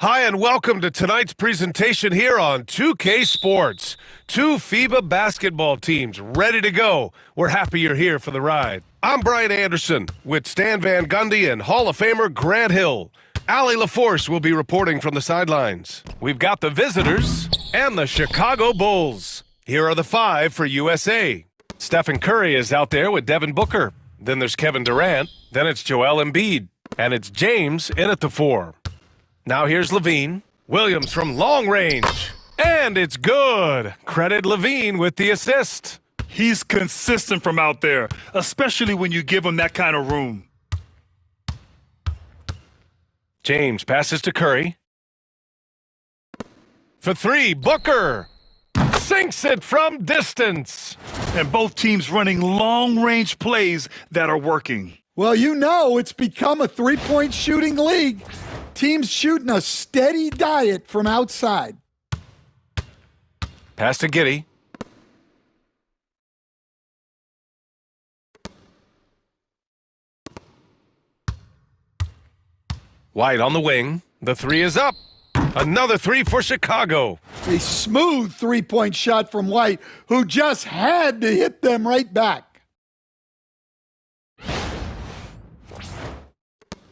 Hi, and welcome to tonight's presentation here on 2K Sports. Two FIBA basketball teams ready to go. We're happy you're here for the ride. I'm Brian Anderson with Stan Van Gundy and Hall of Famer Grant Hill. Allie LaForce will be reporting from the sidelines. We've got the visitors and the Chicago Bulls. Here are the five for USA. Stephen Curry is out there with Devin Booker. Then there's Kevin Durant. Then it's Joel Embiid. And it's James in at the four. Now here's Levine. Williams from long range. And it's good. Credit Levine with the assist. He's consistent from out there, especially when you give him that kind of room. James passes to Curry. For three, Booker. Sinks it from distance. And both teams running long-range plays that are working. Well, you know it's become a three-point shooting league. Teams shooting a steady diet from outside. Pass to Giddey. White on the wing. The three is up. Another three for Chicago. A smooth three-point shot from White, who just had to hit them right back.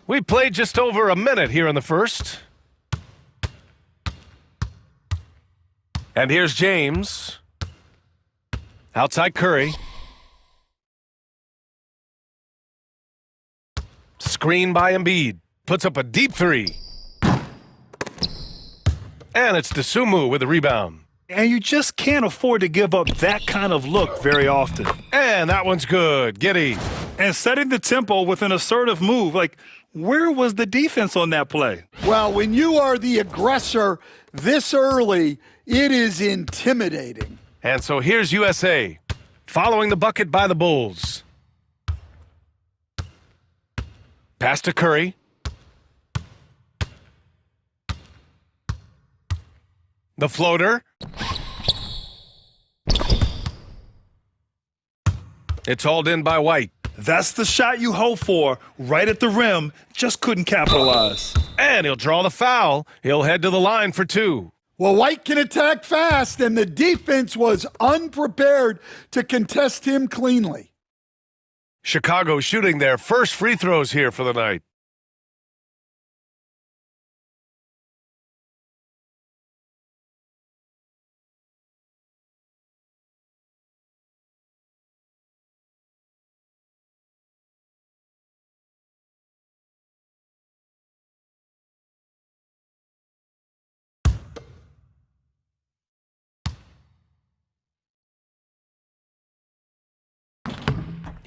We played just over a minute here in the first. And here's James. Outside Curry. Screen by Embiid. Puts up a deep three. And it's Dosunmu with the rebound. And you just can't afford to give up that kind of look very often. And that one's good. Giddey. And setting the tempo with an assertive move, like, where was the defense on that play? Well, when you are the aggressor this early, it is intimidating. And so here's USA, following the bucket by the Bulls. Pass to Curry. The floater. It's hauled in by White. That's the shot you hope for, right at the rim, just couldn't capitalize. And he'll draw the foul. He'll head to the line for two. Well, White can attack fast, and the defense was unprepared to contest him cleanly. Chicago shooting their first free throws here for the night.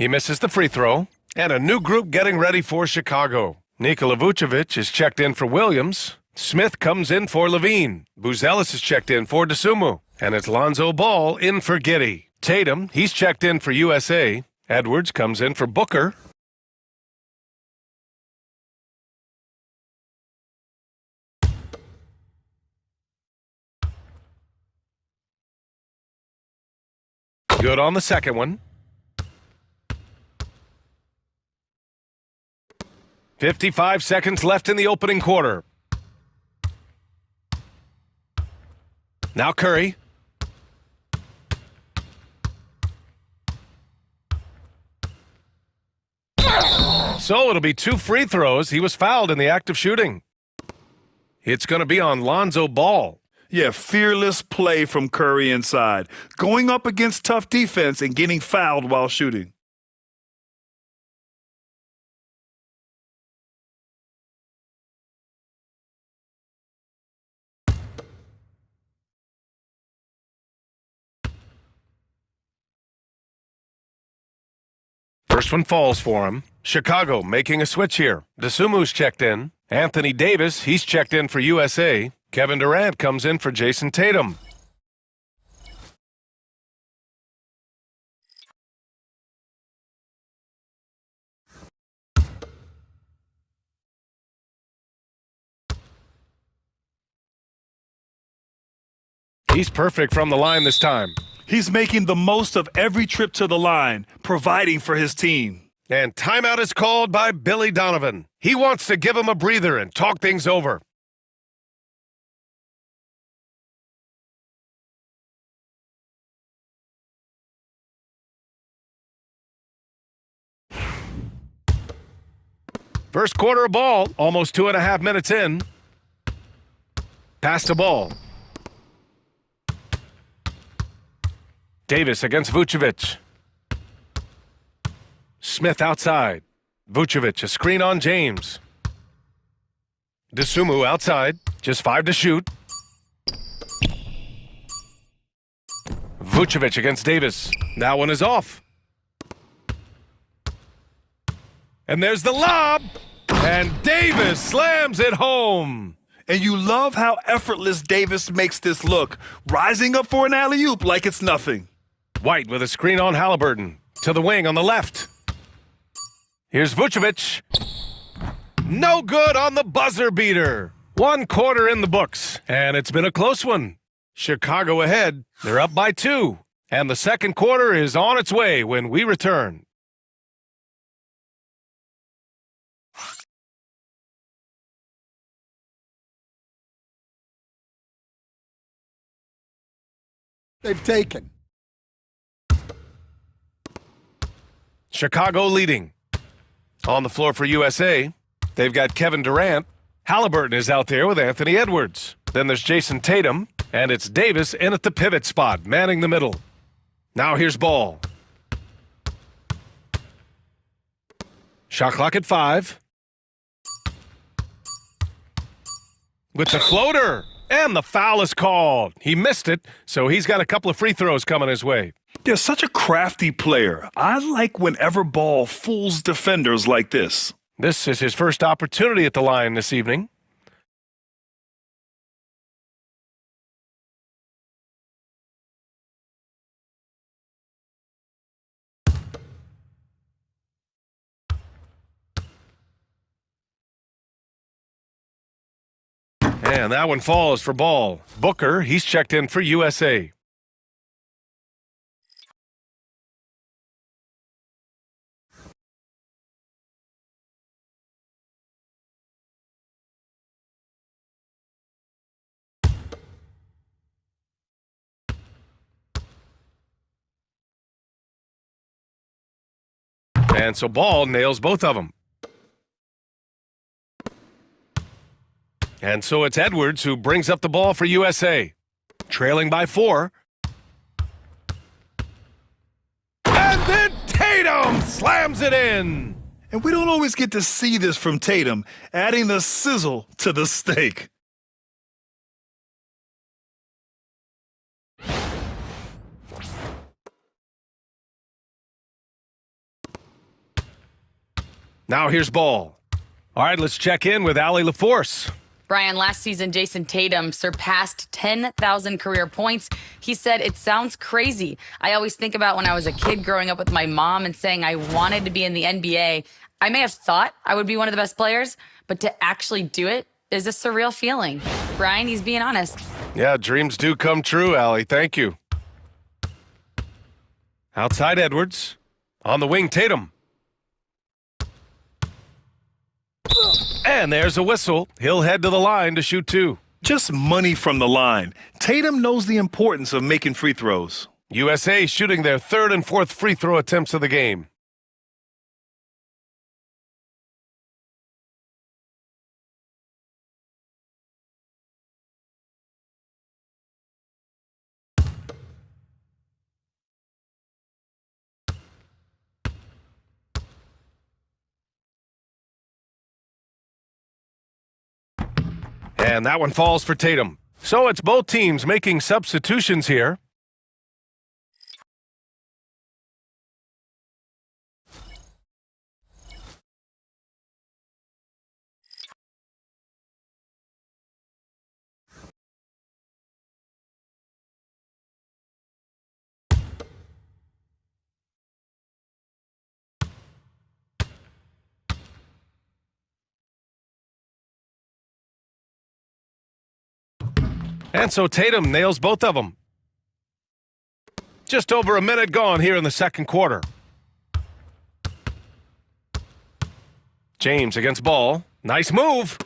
He misses the free throw, and a new group getting ready for Chicago. Nikola Vucevic is checked in for Williams. Smith comes in for Levine. Buzelis is checked in for Dosunmu. And it's Lonzo Ball in for Giddey. Tatum, he's checked in for USA. Edwards comes in for Booker. Good on the second one. 55 seconds left in the opening quarter. Now Curry. So it'll be two free throws. He was fouled in the act of shooting. It's going to be on Lonzo Ball. Yeah, fearless play from Curry inside, going up against tough defense and getting fouled while shooting. First one falls for him. Chicago making a switch here. Dosunmu's checked in. Anthony Davis, he's checked in for USA. Kevin Durant comes in for Jason Tatum. He's perfect from the line this time. He's making the most of every trip to the line, providing for his team. And timeout is called by Billy Donovan. He wants to give him a breather and talk things over. First quarter of ball, almost 2.5 minutes in. Pass to ball. Davis against Vucevic. Smith outside. Vucevic, a screen on James. Dosunmu outside, just 5 to shoot. Vucevic against Davis. That one is off. And there's the lob. And Davis slams it home. And you love how effortless Davis makes this look, rising up for an alley-oop like it's nothing. White with a screen on Halliburton. To the wing on the left. Here's Vucevic. No good on the buzzer beater. 1 quarter in the books, and it's been a close one. Chicago ahead. They're up by 2. And the second quarter is on its way when we return. They've taken. Chicago leading. On the floor for USA, they've got Kevin Durant. Halliburton is out there with Anthony Edwards. Then there's Jason Tatum, and it's Davis in at the pivot spot, manning the middle. Now here's Ball. Shot clock at 5. With the floater, and the foul is called. He missed it, so he's got a couple of free throws coming his way. They're such a crafty player. I like whenever Ball fools defenders like this. This is his first opportunity at the line this evening. And that one falls for Ball. Booker, he's checked in for USA. And so Ball nails both of them. And so it's Edwards who brings up the ball for USA. Trailing by 4. And then Tatum slams it in. And we don't always get to see this from Tatum, adding the sizzle to the steak. Now here's Ball. All right, let's check in with Allie LaForce. Brian, last season, Jason Tatum surpassed 10,000 career points. He said, "It sounds crazy. I always think about when I was a kid growing up with my mom and saying I wanted to be in the NBA. I may have thought I would be one of the best players, but to actually do it is a surreal feeling." Brian, he's being honest. Yeah, dreams do come true, Allie. Thank you. Outside Edwards. On the wing, Tatum. And there's a whistle. He'll head to the line to shoot 2. Just money from the line. Tatum knows the importance of making free throws. USA shooting their 3rd and 4th free throw attempts of the game. And that one falls for Tatum. So it's both teams making substitutions here. And so Tatum nails both of them. Just over a minute gone here in the second quarter. James against Ball. Nice move.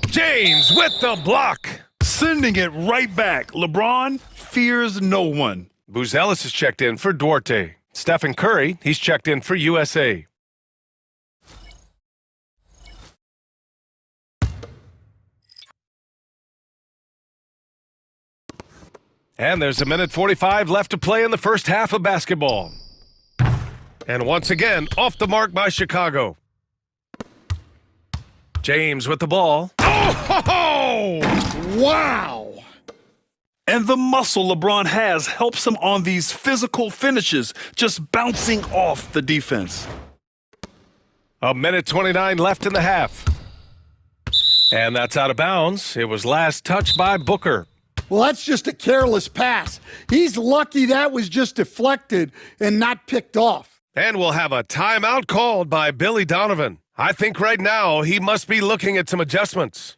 James with the block. Sending it right back. LeBron fears no one. Buzelis is checked in for Duarte. Stephen Curry, he's checked in for USA. And there's a minute 45 left to play in the first half of basketball. And once again, off the mark by Chicago. James with the ball. Oh! Wow. And the muscle LeBron has helps him on these physical finishes, just bouncing off the defense. A minute 29 left in the half. And that's out of bounds. It was last touched by Booker. Well, that's just a careless pass. He's lucky that was just deflected and not picked off. And we'll have a timeout called by Billy Donovan. I think right now he must be looking at some adjustments.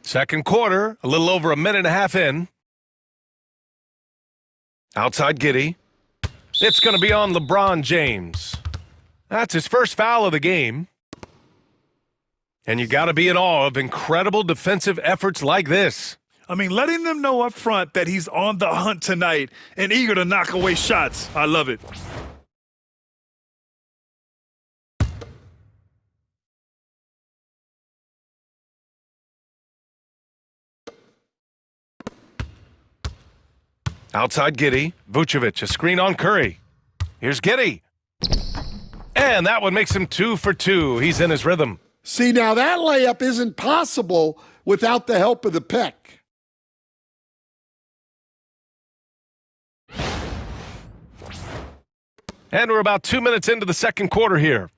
Second quarter, a little over a minute and a half in. Outside Giddey. It's going to be on LeBron James. That's his first foul of the game. And you got to be in awe of incredible defensive efforts like this. I mean, letting them know up front that he's on the hunt tonight and eager to knock away shots. I love it. Outside Giddey. Vucevic, a screen on Curry. Here's Giddey. And that one makes him 2 for 2. He's in his rhythm. See, now that layup isn't possible without the help of the pick. And we're about 2 minutes into the second quarter here.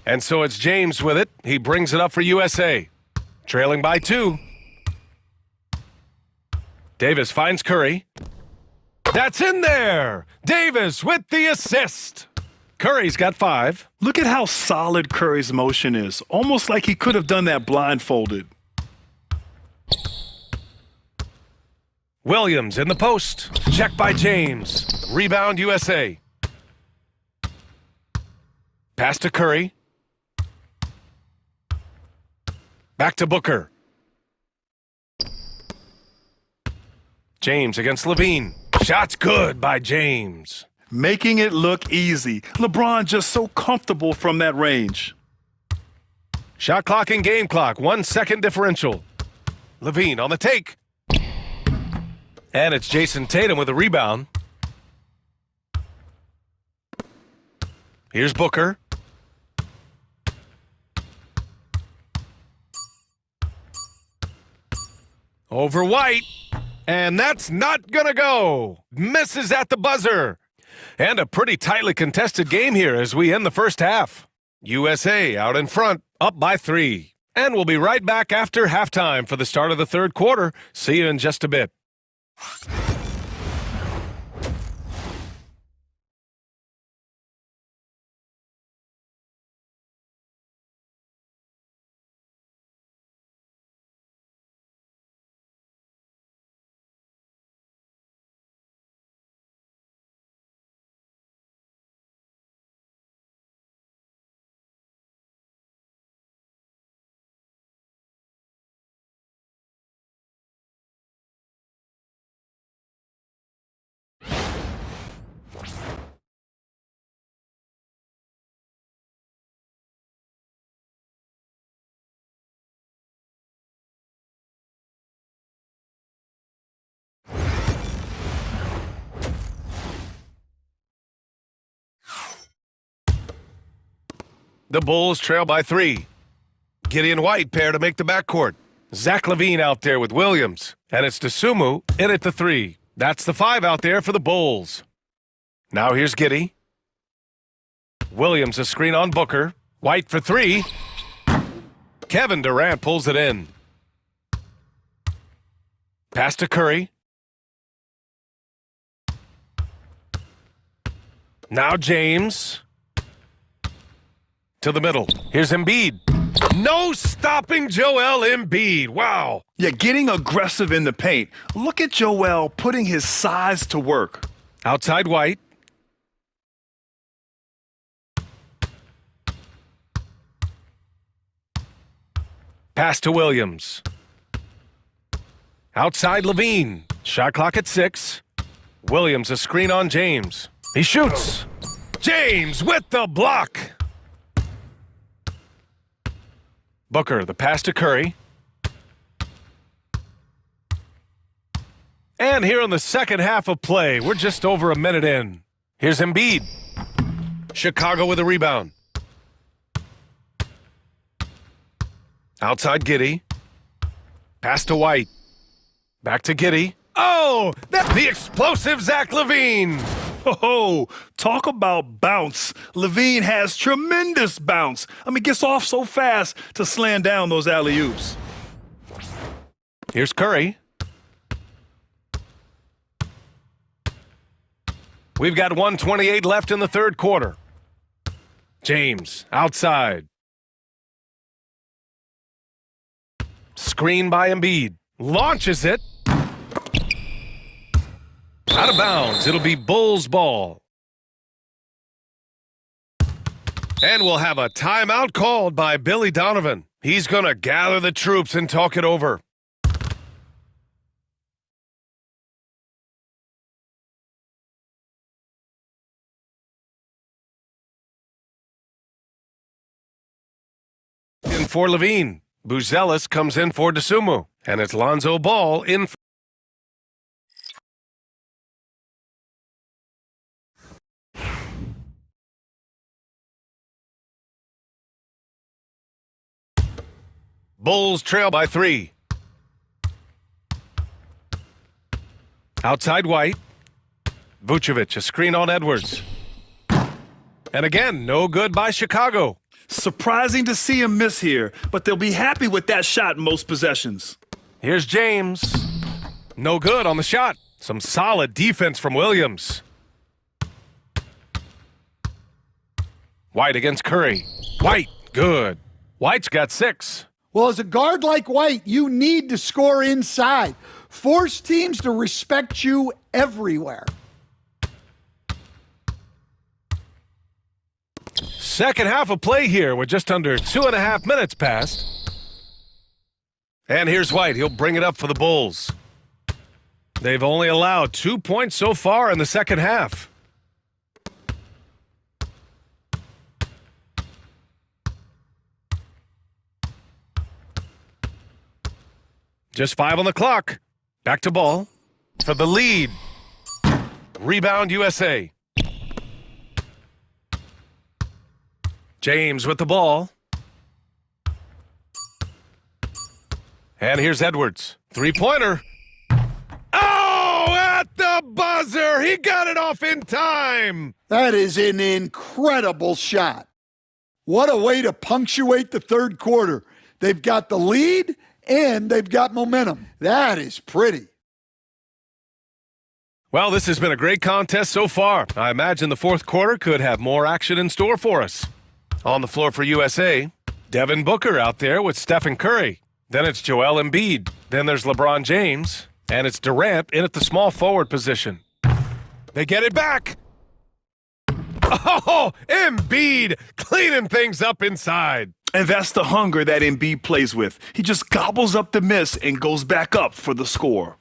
And so it's James with it. He brings it up for USA. Trailing by 2. Davis finds Curry. That's in there! Davis with the assist. Curry's got 5. Look at how solid Curry's motion is. Almost like he could have done that blindfolded. Williams in the post. Check by James. Rebound USA. Pass to Curry. Back to Booker. James against Levine. Shot's good by James. Making it look easy. LeBron just so comfortable from that range. Shot clock and game clock. 1 second differential. Levine on the take. And it's Jason Tatum with a rebound. Here's Booker. Over White. And that's not gonna go. Misses at the buzzer. And a pretty tightly contested game here as we end the first half. USA out in front, up by 3. And we'll be right back after halftime for the start of the third quarter. See you in just a bit. The Bulls trail by 3. Gideon White pair to make the backcourt. Zach LaVine out there with Williams. And it's Dosunmu in at the 3. That's the 5 out there for the Bulls. Now here's Giddey. Williams a screen on Booker. White for 3. Kevin Durant pulls it in. Pass to Curry. Now James. To the middle. Here's Embiid. No stopping Joel Embiid. Wow. Yeah, getting aggressive in the paint. Look at Joel putting his size to work. Outside White. Pass to Williams. Outside Levine. Shot clock at 6. Williams a screen on James. He shoots. James with the block. Booker, the pass to Curry. And here in the second half of play, we're just over a minute in. Here's Embiid. Chicago with a rebound. Outside Giddey. Pass to White. Back to Giddey. Oh, that's the explosive Zach LaVine. Oh, talk about bounce. LaVine has tremendous bounce. Gets off so fast to slam down those alley-oops. Here's Curry. We've got 1:28 left in the third quarter. James, outside. Screen by Embiid. Launches it. Out of bounds. It'll be Bulls ball. And we'll have a timeout called by Billy Donovan. He's going to gather the troops and talk it over. In for LaVine. Buzelis comes in for DeSumo. And it's Lonzo Ball in. Bulls trail by 3. Outside White. Vucevic, a screen on Edwards. And again, no good by Chicago. Surprising to see him miss here, but they'll be happy with that shot in most possessions. Here's James. No good on the shot. Some solid defense from Williams. White against Curry. White, good. White's got 6. Well, as a guard like White, you need to score inside. Force teams to respect you everywhere. Second half of play here. We're just under 2.5 minutes past. And here's White. He'll bring it up for the Bulls. They've only allowed 2 points so far in the second half. Just 5 on the clock. Back to Ball for the lead. Rebound USA. James with the ball. And here's Edwards. 3-pointer. Oh, at the buzzer. He got it off in time. That is an incredible shot. What a way to punctuate the third quarter. They've got the lead and they've got momentum. That is pretty. Well, this has been a great contest so far. I imagine the fourth quarter could have more action in store for us. On the floor for USA, Devin Booker out there with Stephen Curry. Then it's Joel Embiid. Then there's LeBron James. And it's Durant in at the small forward position. They get it back. Oh, Embiid cleaning things up inside. And that's the hunger that Embiid plays with. He just gobbles up the miss and goes back up for the score.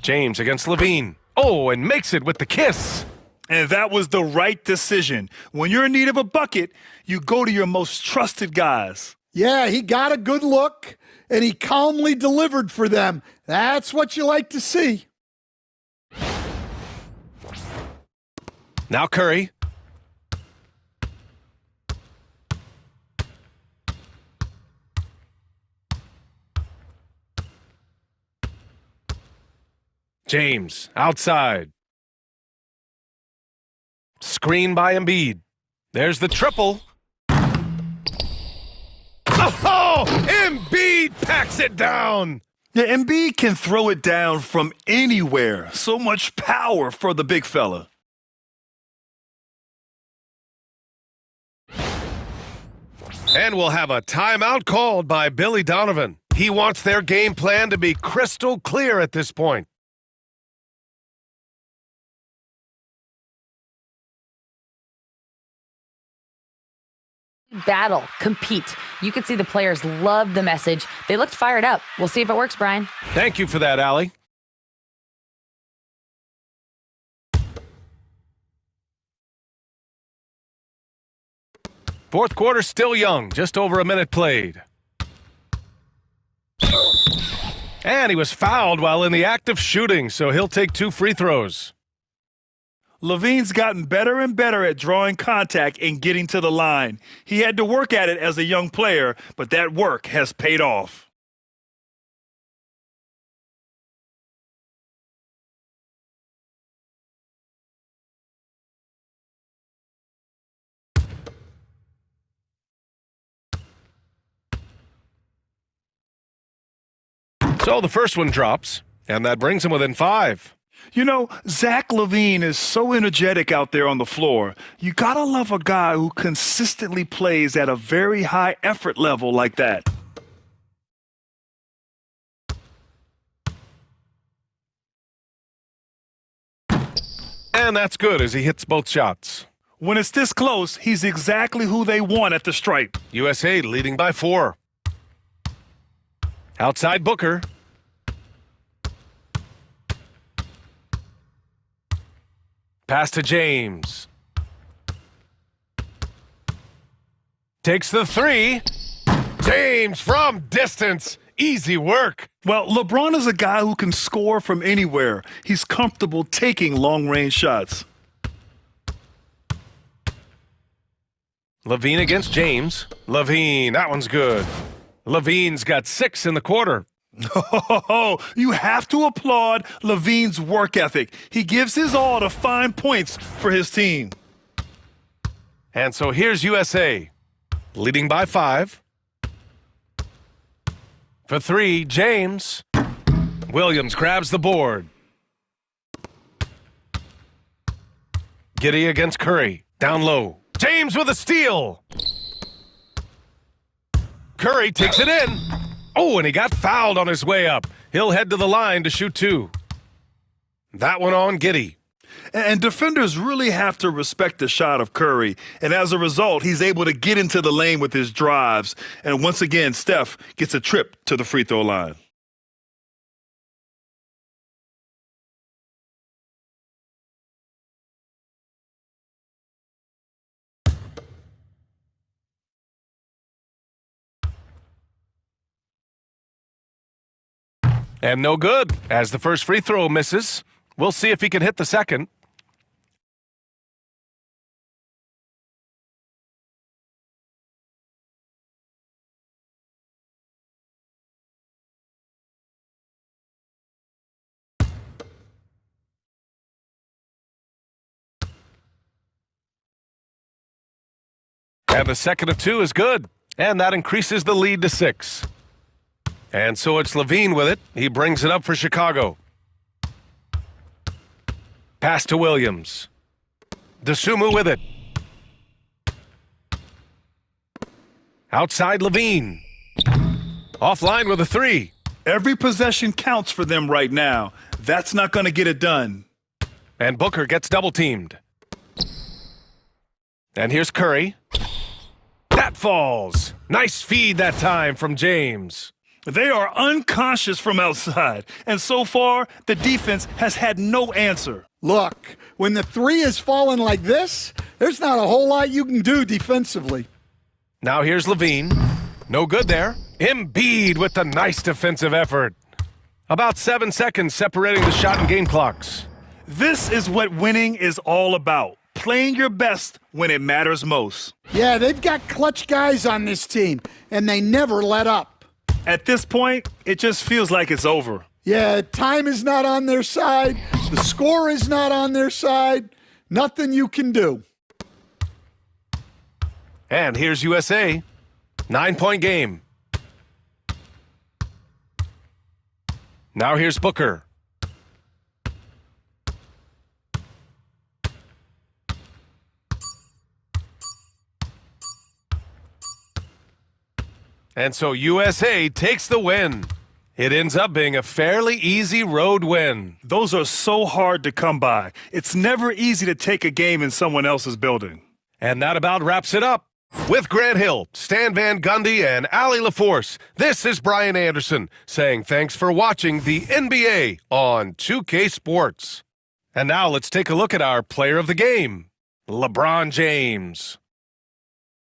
James against LaVine. Oh, and makes it with the kiss. And that was the right decision. When you're in need of a bucket, you go to your most trusted guys. Yeah, he got a good look, and he calmly delivered for them. That's what you like to see. Now Curry. James, outside. Screen by Embiid. There's the triple. Oh, Embiid packs it down. Yeah, Embiid can throw it down from anywhere. So much power for the big fella. And we'll have a timeout called by Billy Donovan. He wants their game plan to be crystal clear at this point. Battle, compete. You could see the players loved the message. They looked fired up. We'll see if it works, Brian. Thank you for that, Allie. Fourth quarter still young, just over a minute played. And he was fouled while in the act of shooting, so he'll take 2 free throws. LaVine's gotten better and better at drawing contact and getting to the line. He had to work at it as a young player, but that work has paid off. So the first one drops, and that brings him within 5. You know, Zach LaVine is so energetic out there on the floor. You gotta love a guy who consistently plays at a very high effort level like that. And that's good as he hits both shots. When it's this close, he's exactly who they want at the stripe. USA leading by 4. Outside Booker. Pass to James. Takes the 3. James from distance. Easy work. Well, LeBron is a guy who can score from anywhere. He's comfortable taking long-range shots. LaVine against James. LaVine, that one's good. LaVine's got 6 in the quarter. Oh, you have to applaud LaVine's work ethic. He gives his all to find points for his team. And so here's USA, leading by 5. For 3, James. Williams grabs the board. Giddey against Curry, down low. James with a steal. Curry takes it in. Oh, and he got fouled on his way up. He'll head to the line to shoot 2. That one on Giddey. And defenders really have to respect the shot of Curry. And as a result, he's able to get into the lane with his drives. And once again, Steph gets a trip to the free throw line. And no good, as the first free throw misses. We'll see if he can hit the second. And the second of 2 is good, and that increases the lead to 6. And so it's LaVine with it. He brings it up for Chicago. Pass to Williams. DeSumo with it. Outside LaVine. Offline with a 3. Every possession counts for them right now. That's not going to get it done. And Booker gets double-teamed. And here's Curry. That falls. Nice feed that time from James. They are unconscious from outside, and so far, the defense has had no answer. Look, when the 3 is falling like this, there's not a whole lot you can do defensively. Now here's LaVine. No good there. Embiid with the nice defensive effort. About 7 seconds separating the shot and game clocks. This is what winning is all about. Playing your best when it matters most. Yeah, they've got clutch guys on this team, and they never let up. At this point, it just feels like it's over. Yeah, time is not on their side. The score is not on their side. Nothing you can do. And here's USA. 9-point game. Now here's Booker. And so USA takes the win. It ends up being a fairly easy road win. Those are so hard to come by. It's never easy to take a game in someone else's building. And that about wraps it up. With Grant Hill, Stan Van Gundy, and Allie LaForce, this is Brian Anderson saying thanks for watching the NBA on 2K Sports. And now let's take a look at our player of the game, LeBron James.